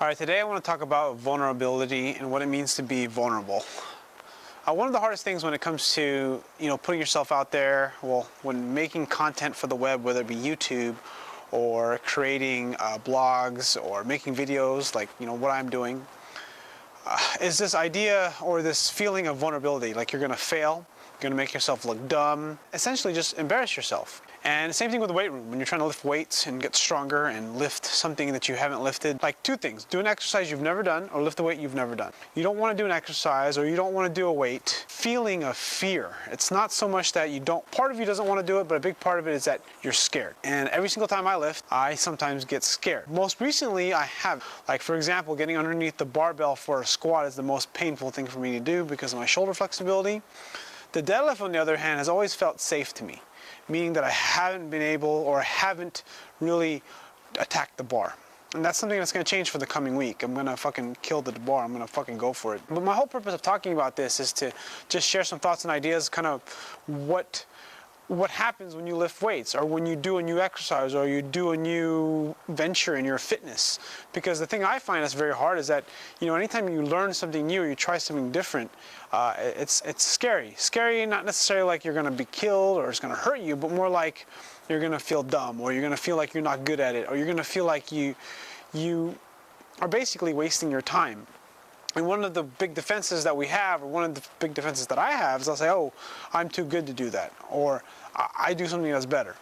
All right, today I want to talk about vulnerability and what it means to be vulnerable. One of the hardest things when it comes to, putting yourself out there, well, when making content for the web, whether it be YouTube or creating blogs or making videos like, what I'm doing, is this idea or this feeling of vulnerability, like you're going to fail, you're going to make yourself look dumb, essentially just embarrass yourself. And the same thing with the weight room. When you're trying to lift weights and get stronger and lift something that you haven't lifted, like two things: do an exercise you've never done or lift a weight you've never done. You don't want to do an exercise or you don't want to do a weight feeling of fear. It's not so much that you don't, part of you doesn't want to do it, but a big part of it is that you're scared. And every single time I lift, I sometimes get scared. Most recently I have, like for example, getting underneath the barbell for a squat is the most painful thing for me to do because of my shoulder flexibility. The deadlift, on the other hand, has always felt safe to me, meaning that I haven't been able or haven't really attacked the bar. And that's something that's going to change for the coming week. I'm going to fucking kill the bar. I'm going to fucking go for it. But my whole purpose of talking about this is to just share some thoughts and ideas, kind of what happens when you lift weights or when you do a new exercise or you do a new venture in your fitness. Because the thing I find that's very hard is that, anytime you learn something new or you try something different, it's scary. Scary, not necessarily like you're going to be killed or it's going to hurt you, but more like you're going to feel dumb or you're going to feel like you're not good at it or you're going to feel like you are basically wasting your time. And one of the big defenses that we have, or one of the big defenses that I have, is I'll say, oh, I'm too good to do that, or I do something that's better.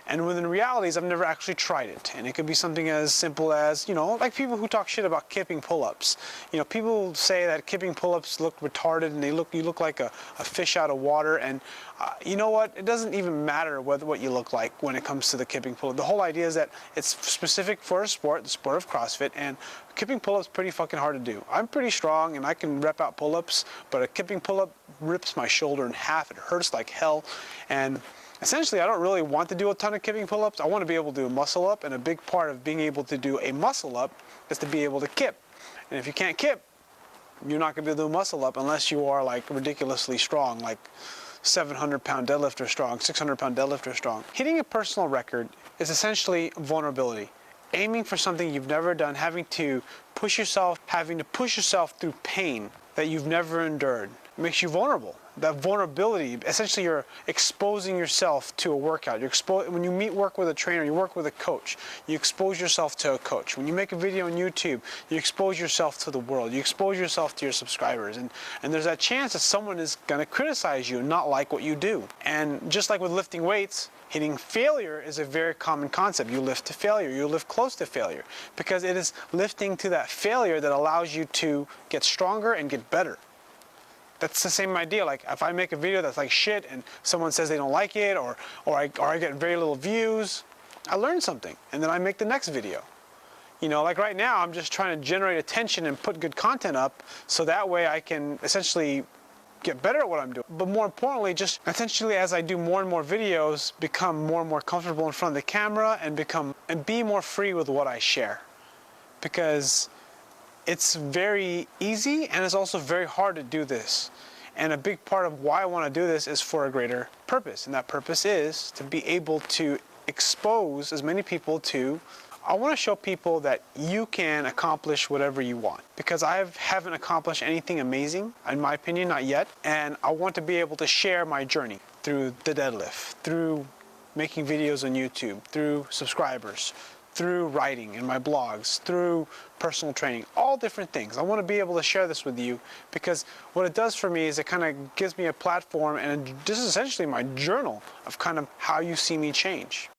And when in reality is I've never actually tried it. And it could be something as simple as, like people who talk shit about kipping pull-ups. People say that kipping pull-ups look retarded and you look like a fish out of water. And you know what? It doesn't even matter what you look like when it comes to the kipping pull-up. The whole idea is that it's specific for a sport, the sport of CrossFit, and kipping pull-ups pretty fucking hard to do. I'm pretty strong and I can rep out pull-ups, but a kipping pull-up rips my shoulder in half. It hurts like hell. And essentially, I don't really want to do a ton of kipping pull-ups. I want to be able to do a muscle up, and a big part of being able to do a muscle up is to be able to kip. And if you can't kip, you're not going to be able to do a muscle up unless you are like ridiculously strong, like 700-pound deadlifter strong, 600-pound deadlifter strong. Hitting a personal record is essentially vulnerability. Aiming for something you've never done, having to push yourself through pain that you've never endured. It makes you vulnerable. That vulnerability, essentially you're exposing yourself to a workout. When you work with a trainer, you work with a coach, you expose yourself to a coach. When you make a video on YouTube, you expose yourself to the world. You expose yourself to your subscribers. And there's that chance that someone is going to criticize you and not like what you do. And just like with lifting weights, hitting failure is a very common concept. You lift to failure, you lift close to failure, because it is lifting to that failure that allows you to get stronger and get better. That's the same idea. Like if I make a video that's like shit and someone says they don't like it or I get very little views, I learn something and then I make the next video. Like right now I'm just trying to generate attention and put good content up so that way I can essentially get better at what I'm doing. But more importantly, just essentially as I do more and more videos, become more and more comfortable in front of the camera and be more free with what I share. Because it's very easy and it's also very hard to do this. And a big part of why I want to do this is for a greater purpose. And that purpose is to be able to expose as many people to, I want to show people that you can accomplish whatever you want. Because I haven't accomplished anything amazing, in my opinion, not yet. And I want to be able to share my journey through the deadlift, through making videos on YouTube, through subscribers, through writing in my blogs, through personal training, all different things. I want to be able to share this with you because what it does for me is it kind of gives me a platform, and this is essentially my journal of kind of how you see me change.